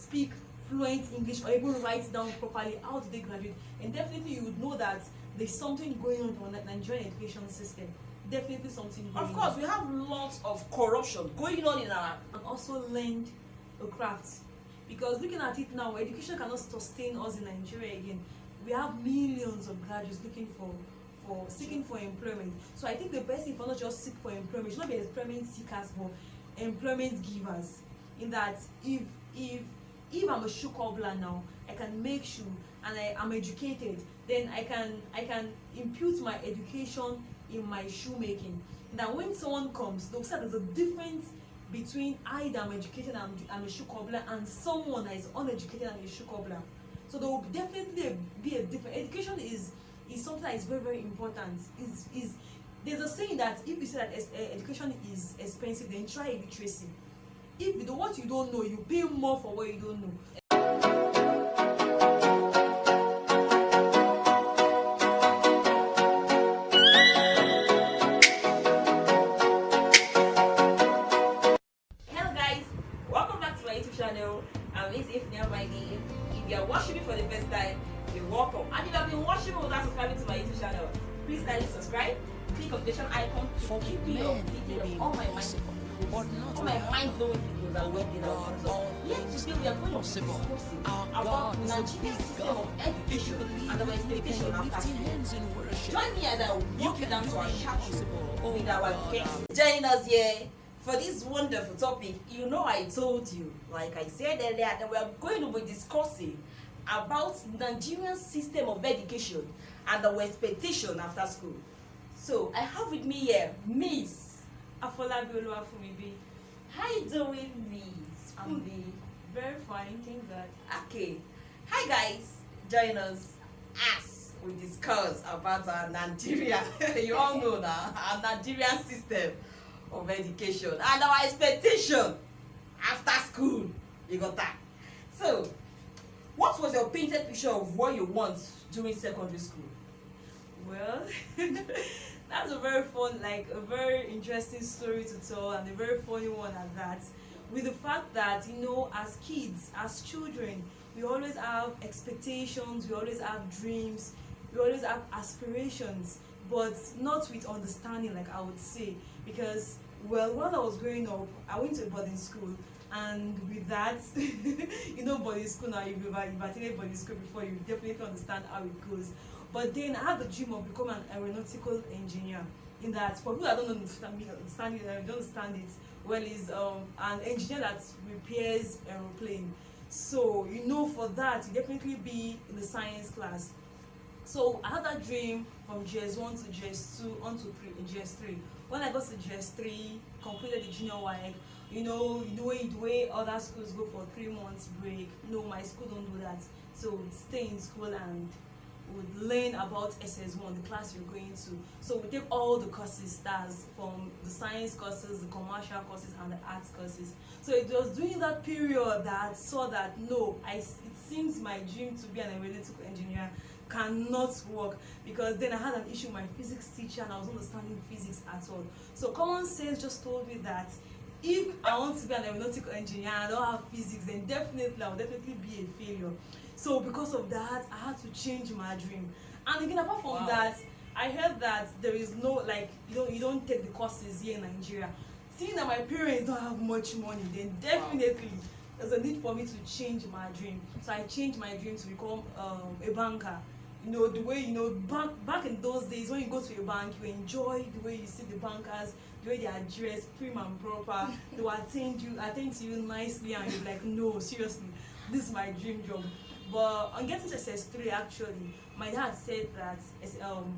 speak fluent English or even write down properly, how do they graduate? And definitely you would know that there's something going on the Nigerian education system. Definitely something going Of course, we have lots of corruption going on in our. and also learned a craft, because looking at it now, education cannot sustain us in Nigeria again. We have millions of graduates looking for seeking for employment. So I think the best thing for not just seek for employment should not be employment seekers but employment givers. In that if I'm a shoe cobbler now, I can make shoe and I'm educated, then I can impute my education in my shoemaking. That when someone comes, they'll say there's a difference between I that I'm educated and I'm a shoe cobbler and someone that is uneducated and a shoe cobbler. So there will definitely be a different. Education is something that is very, very important. Is there's a saying that if you say that education is expensive, then try illiteracy. If you know what you don't know, you pay more for what you don't know. Hello guys, welcome back to my YouTube channel. I'm Miss Ifnia by name. If you are watching me for the first time, you're welcome. And if you have been watching me without subscribing to my YouTube channel, please kindly subscribe. Click on the notification icon to keep me updated on all my mind-blowing videos that we did out. Yet today we are going to be discussing about Nigeria's system of education and our expectation after school. Join me as I walk you down to our chapter with our guests joining us here for this wonderful topic. You know, I told you, like I said earlier, that we are going to be discussing about Nigerian system of education and our expectation after school. So I have with me here Miss Afolabi Oluwafunmibi. How you doing, Miss? I'm very fine, thank God. Okay. Hi guys, join us as we discuss about our Nigeria. You all know now, our Nigerian system of education and our expectation after school. You got that? So, what was your painted picture of what you want during secondary school? Well, that's a very fun, like a very interesting story to tell, and a very funny one at that. With the fact that, you know, as kids, as children, we always have expectations, we always have dreams, we always have aspirations, but not with understanding, like I would say. Because, well, when I was growing up, I went to a boarding school, and with that, you know, boarding school now, if you've attended boarding school before, you definitely understand how it goes. But then I had the dream of becoming an aeronautical engineer. In that, for people that don't understand it, well, is an engineer that repairs aeroplane. So you know, for that, you definitely be in the science class. So I had that dream from GS1 to GS2 onto GS3. When I got to GS3, completed the junior WAEC. You know the way other schools go for 3 months break. No, my school don't do that. So we'd stay in school and would learn about SS1, the class you're going to. So we take all the courses, that's from the science courses, the commercial courses, and the arts courses. So it was during that period that I saw that no, it seems my dream to be an aeronautical engineer cannot work, because then I had an issue with my physics teacher and I was not understanding physics at all. So common sense just told me that if I want to be an aeronautical engineer and I don't have physics, then definitely I will definitely be a failure. So because of that, I had to change my dream. And again, apart from that, I heard that there is no, like, you don't take the courses here in Nigeria. Seeing that my parents don't have much money, then definitely there's a need for me to change my dream. So I changed my dream to become a banker. You know, the way, you know, back in those days, when you go to a bank, you enjoy the way you see the bankers, the way they are dressed, prim and proper. They will attend to you nicely, and you're like, no, seriously, this is my dream job. But on getting to SS3, actually, my dad said that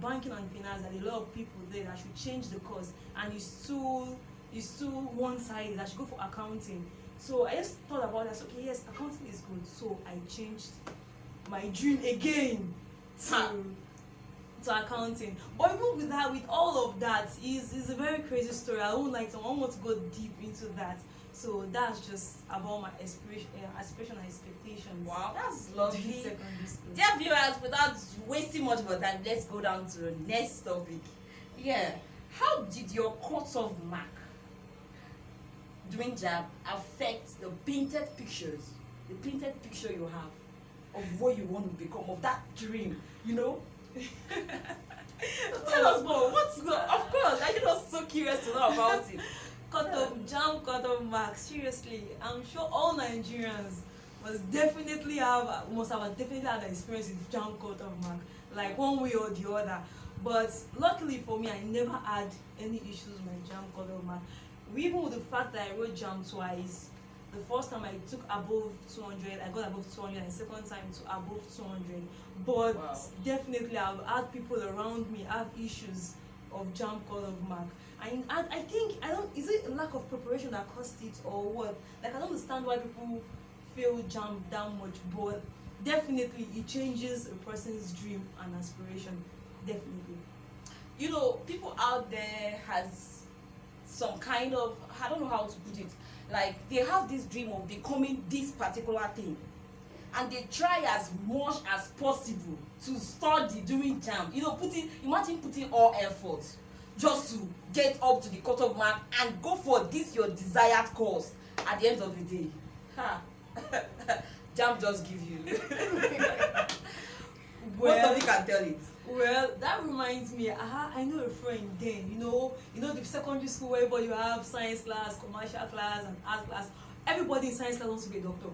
banking and finance, that a lot of people there that should change the course, and it's too one-sided. I should go for accounting. So I just thought about it. I said, okay, yes, accounting is good. So I changed my dream again to accounting. But even with that, with all of that, is a very crazy story. I won't want to go deep into that. So that's just about my aspiration and expectations. Wow, that's lovely. Secondary school. Dear viewers, without wasting much more time, let's go down to the next topic. Yeah, how did your cut-off mark during JAB affect the painted pictures the painted picture you have of what you want to become, of that dream, you know? Tell us more. What's the? Of course, I'm just so curious to know about it. Jam cut off mark. Seriously, I'm sure all Nigerians must definitely have an experience with jam cut off mark, like one way or the other. But luckily for me, I never had any issues with my jam cut off mark. Even with the fact that I wrote jam twice, the first time I took above 200, I got above 200, and the second time to above 200. But Wow. definitely, I've had people around me have issues of jam cut off mark. I think I don't. Is it a lack of preparation that caused it or what? Like I don't understand why people feel jam that much, but definitely it changes a person's dream and aspiration. Definitely. You know, people out there has some kind of, I don't know how to put it, like they have this dream of becoming this particular thing, and they try as much as possible to study during jam, you know, imagine putting all effort just to get up to the cutoff mark and go for this your desired course. At the end of the day, jam just give you most of you can tell it. Well, that reminds me. I know a friend. Then the secondary school where you have science class, commercial class, and art class. Everybody in science class wants to be a doctor.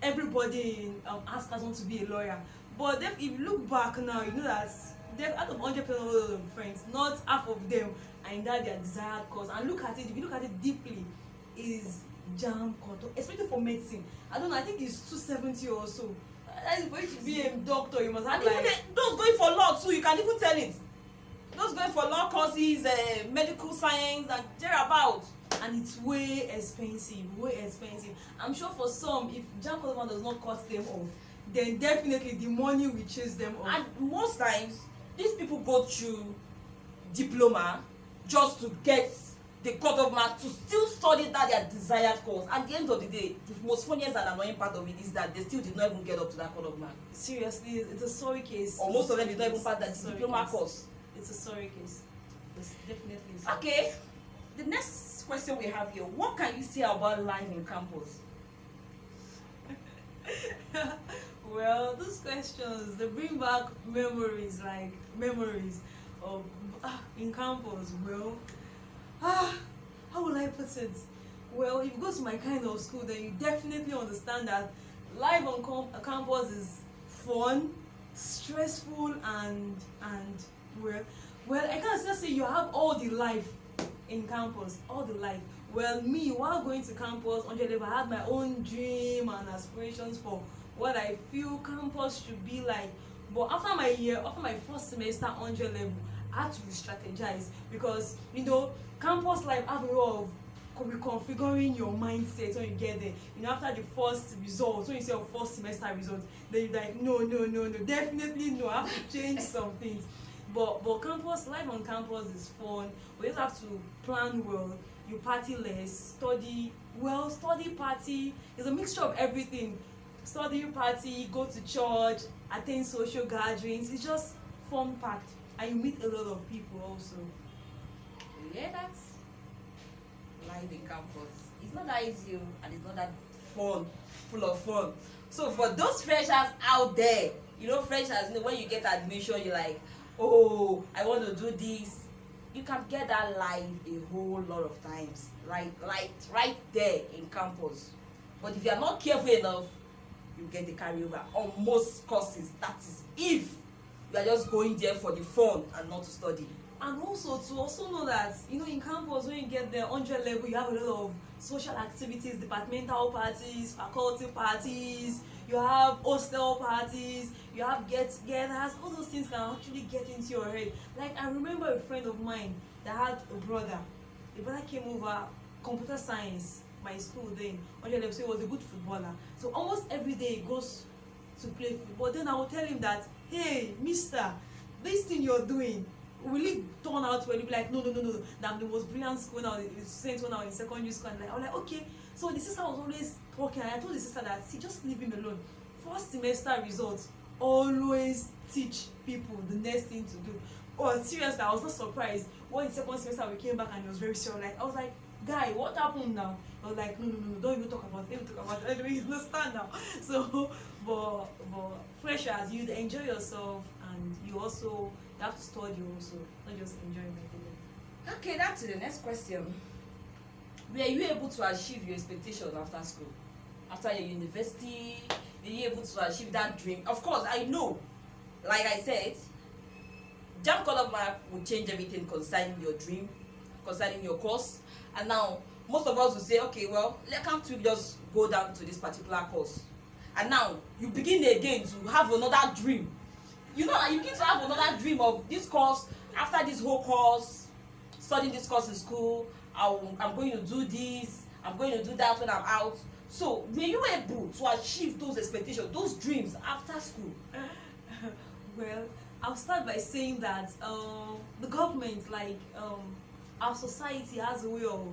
Everybody in art class wants to be a lawyer. But if you look back now, you know that out of 100% of the friends, not half of them are in their desired course. And look at it. If you look at it deeply, is jam cut, especially for medicine. I don't know. I think it's 270 or so. That is for you to be a doctor, you must have And even those going for law too, you can even tell it. Those going for law courses, medical science, and thereabout. And it's way expensive. I'm sure for some, if jam cut does not cut them off, then definitely the money will chase them off. And most times, these people go through diploma just to get the cutoff mark to still study that their desired course. At the end of the day, the most funniest and annoying part of it is that they still did not even get up to that cutoff mark. Seriously, it's a sorry case. Or most of them did not even pass that diploma course. It's a sorry case. It's definitely a sorry Okay, case. the next question we have here: what can you say about life in campus? Well, those questions, they bring back memories of in campus. Well, how will I put it? Well, if you go to my kind of school, then you definitely understand that life on campus is fun, stressful, and well, I can't just say you have all the life in campus, all the life. Well, me, while going to campus, on level, I had my own dream and aspirations for what I feel campus should be like. But after my first semester, 100 level, I had to re-strategize because campus life have a lot of reconfiguring your mindset when you get there. After the first result, when you see your first semester result, then you're like, no, definitely no, I have to change some things. But campus life on campus is fun. We just have to plan well. You party less, study party. It's a mixture of everything. Study, party, go to church, attend social gatherings. It's just fun packed, and you meet a lot of people also. Yeah, that's life in campus. It's not that easy and it's not that fun, full of fun. So for those freshers out there, freshers, when you get admission, you're like, oh, I want to do this. You can get that life a whole lot of times, right there in campus. But if you are not careful enough, you get the carryover on most courses. That is if you are just going there for the fun and not to study. And also to know that in campus, when you get there 100 level, you have a lot of social activities, departmental parties, faculty parties, you have hostel parties, you have get-togethers. All those things can actually get into your head. Like I remember a friend of mine that had a brother. The brother came over, computer science, my school then, 100 level, so he was a good footballer. So almost every day he goes to play football. Then I would tell him that, hey, mister, this thing you're doing, will it turn out well? He'll be like, no, I'm the most brilliant school now, sent when I was in secondary school. And I was like, okay. So the sister was always talking, and I told the sister that, see, just leave him alone. First semester results, always teach people the next thing to do. Oh, seriously, I was not surprised when the second semester we came back and he was very sure. Like, I was like, guy, what happened now? I was like, no, don't even talk about it. Don't even talk about it. Anyway, you understand now. So, but freshers, you enjoy yourself, and you have to study also, not just enjoy my Okay, that's the next question. Were you able to achieve your expectations after school? After your university, were you able to achieve that dream? Of course, I know. Like I said, Jam Color Mark will change everything concerning your dream, concerning your course. And now, most of us will say, okay, well, can't we just go down to this particular course? And now, you begin again to have another dream. You know, you begin to have another dream of this course, after this whole course, studying this course in school, I'm going to do this, I'm going to do that when I'm out. So, were you able to achieve those expectations, those dreams after school? Well, I'll start by saying that the government, like our society, has a way of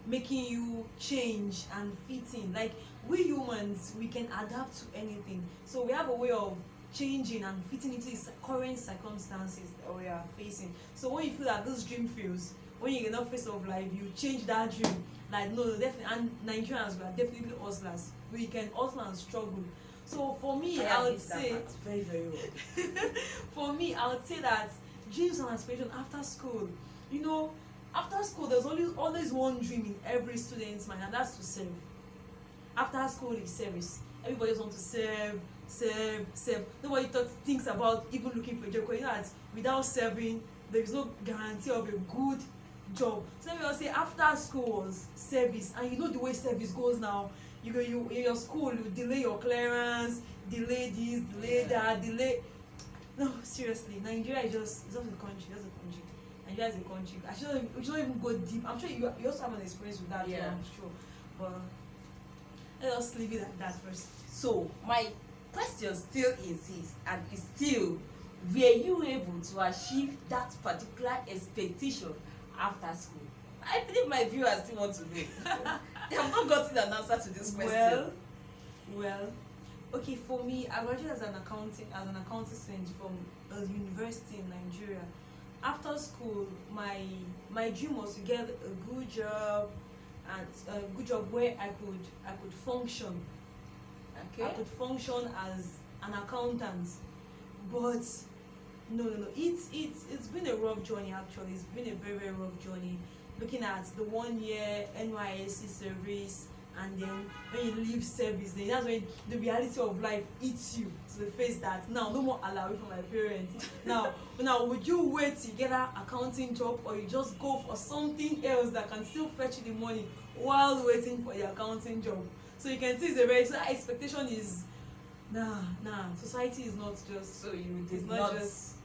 making you change and fit in. Like we humans, we can adapt to anything. So we have a way of changing and fitting into current circumstances that we are facing. So when you feel that this dream fails, when you get enough face of life, you change that dream. Like no, definitely, and Nigerians, we are definitely hustlers. We can hustle and struggle. So for me, I would say very, very well. for me, I would say that dreams and aspiration after school. You know, after school, there's always one dream in every student's mind, and that's to serve. After school is service. Everybody just wants to serve. Nobody thinks about even looking for a job. Because you know that without serving, there is no guarantee of a good job. So we all say after school was service, and you know the way service goes now. You in your school, you delay your clearance, delay this, delay that, delay. No, seriously, Nigeria is just a country. Just a country. Nigeria is a country. We shouldn't even go deep. I'm sure you also have an experience with that. Yeah. I'm sure. But let us leave it at that first. So my question still insists, and is still, were you able to achieve that particular expectation after school? I believe my viewers still want to know. They have not gotten an answer to this question. Well, okay. For me, I graduated as an accounting student from a university in Nigeria. After school, my dream was to get a good job, and a good job where I could function. Okay. I could function as an accountant. But no. It's been a rough journey actually. It's been a very, very rough journey. Looking at the 1 year NYSC service, and then when you leave service, then that's when the reality of life hits you to the face that now no more allowed from my parents. Now would you wait to get an accounting job, or you just go for something else that can still fetch you the money while waiting for the accounting job? So you can see it's a very, so that expectation is nah. Society is not just, So you it's did not just.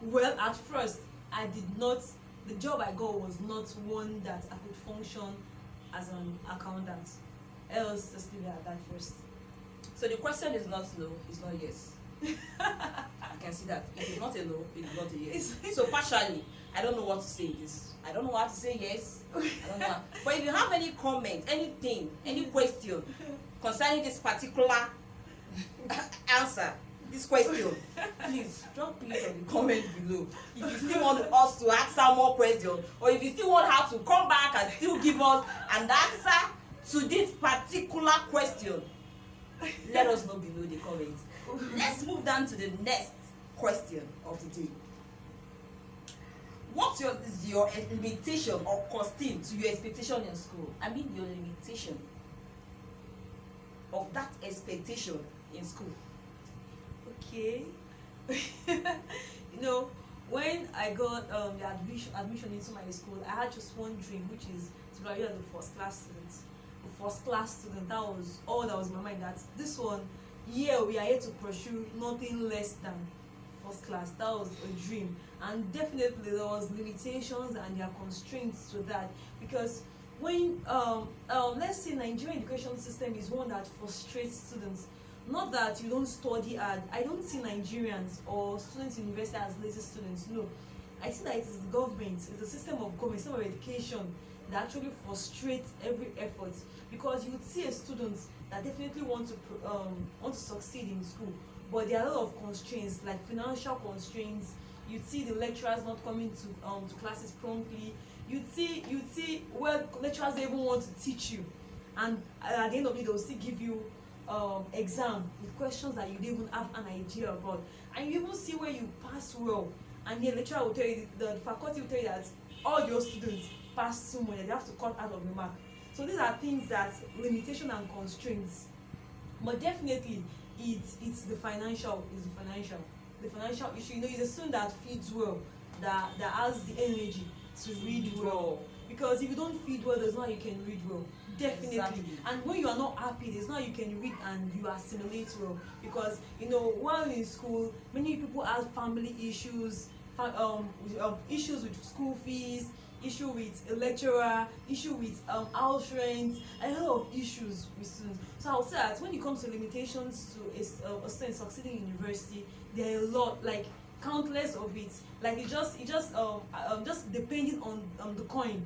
Well, at first I did not. The job I got was not one that I could function as an accountant. Else, just leave it at that first. So the question is not no, it's not yes. You can see that if it's not a no, it's not a yes. So partially, I don't know what to say this. I don't know how to say yes. I don't know. But if you have any comment, anything, any question concerning this particular answer, this question, please drop it on the comment below. If you still want us to ask some more questions, or if you still want her to come back and still give us an answer to this particular question, let us know below the comments. Let's move down to the next question of the day. What is your limitation or constraint to your expectation in school? I mean your limitation of that expectation in school. Okay. You know, when I got the admission into my school, I had just one dream, which is to graduate as a first class student. A first class student. That was all that was in my mind. That this one, yeah, we are here to pursue nothing less than first class. That was a dream, and definitely there was limitations and there are constraints to that, because when let's say Nigerian education system is one that frustrates students. Not that you don't study hard. I don't see Nigerians or students in university as lazy students. No, I see that it is the government, it's the system of government, system of education that actually frustrates every effort, because you would see a student that definitely want to succeed in school, but there are a lot of constraints, like financial constraints. You see the lecturers not coming to classes promptly. you'd see where lecturers even want to teach you, and at the end of it they'll still give you exam with questions that you don't even have an idea about, and you even see where you pass well, and the lecturer will tell you, the faculty will tell you that all your students pass so much that they have to cut out of the mark. So these are things that limitation and constraints. But definitely it's the financial issue. You know, it's a student that feeds well, that has the energy to read well. Because if you don't feed well, there's no how you can read well. Definitely. Exactly. And when you are not happy, there's no how you can read and you assimilate well. Because you know, while in school, many people have family issues, issues with school fees, issue with a lecturer, issue with house rent, a lot of issues with students. So I would say that when it comes to limitations to a student succeeding in university, there are a lot, like countless of it. Like it just depending on the coin,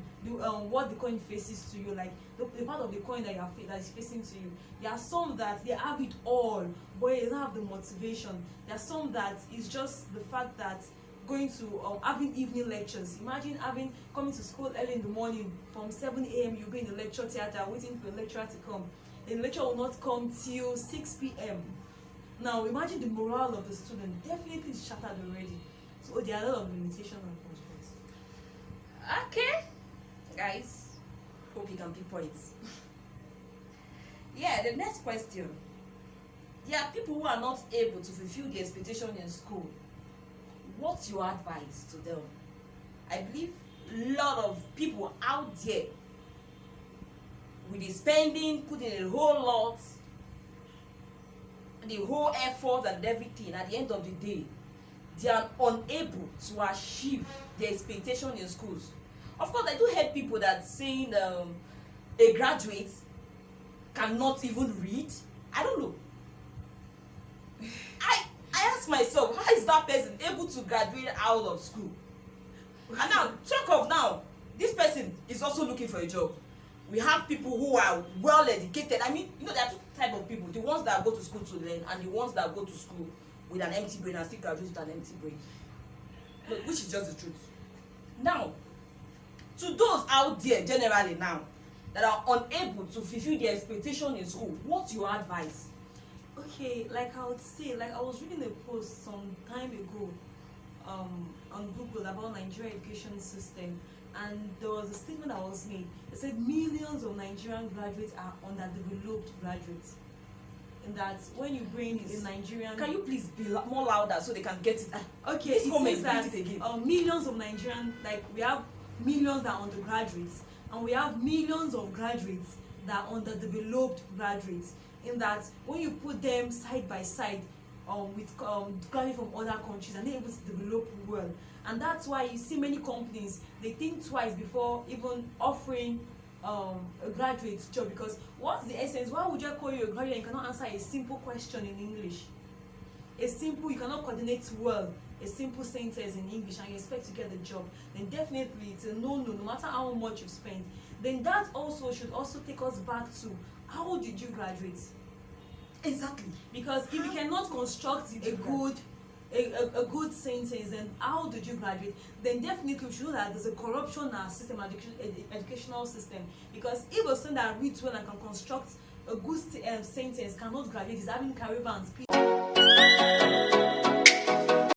what the coin faces to you, like the part of the coin that that is facing to you. There are some that they have it all, but they don't have the motivation. There are some that is just the fact that going to having evening lectures. Imagine coming to school early in the morning from 7 a.m. you go in the lecture theater waiting for the lecturer to come. The lecturer will not come till 6 p.m. Now imagine the morale of the student definitely is shattered already. So there are a lot of limitations and constraints. Okay, guys, hope you can pick points. Yeah, the next question. There are people who are not able to fulfill the expectation in school. What's your advice to them? I believe a lot of people out there with the spending, putting a whole lot, the whole effort and everything, at the end of the day, they are unable to achieve the expectation in schools. Of course, I do hear people that saying a graduate cannot even read. I don't know. I ask myself, how is that person able to graduate out of school? And now, talk of now, this person is also looking for a job. We have people who are well educated. I mean, you know, there are two types of people: the ones that go to school to learn, and the ones that go to school with an empty brain and still graduate with an empty brain. Look, which is just the truth. Now, to those out there generally now that are unable to fulfill their expectation in school, what's your advice? Okay, like I would say, like I was reading a post some time ago on Google about Nigeria education system, and there was a statement that was made. It said millions of Nigerian graduates are underdeveloped graduates. And that when you bring in Nigerian, Can you please be more louder so they can get it? okay, This it comment, says that repeat it again. millions of Nigerian, like we have millions that are undergraduates, and we have millions of graduates that are underdeveloped graduates. In that when you put them side by side with graduates from other countries, and they're able to develop well, and that's why you see many companies, they think twice before even offering a graduate job. Because what's the essence? Why would you call you a graduate and you cannot answer a simple question in English? You cannot coordinate well a simple sentence in English and you expect to get the job, then definitely it's a no matter how much you've spent. Then that also should also take us back to, how did you graduate? Exactly. Because if you cannot construct a good sentence, then how did you graduate? Then definitely we should know that there's a corruption in our system, educational system. Because if a student that reads well and can construct a good sentence cannot graduate, is having career and speed.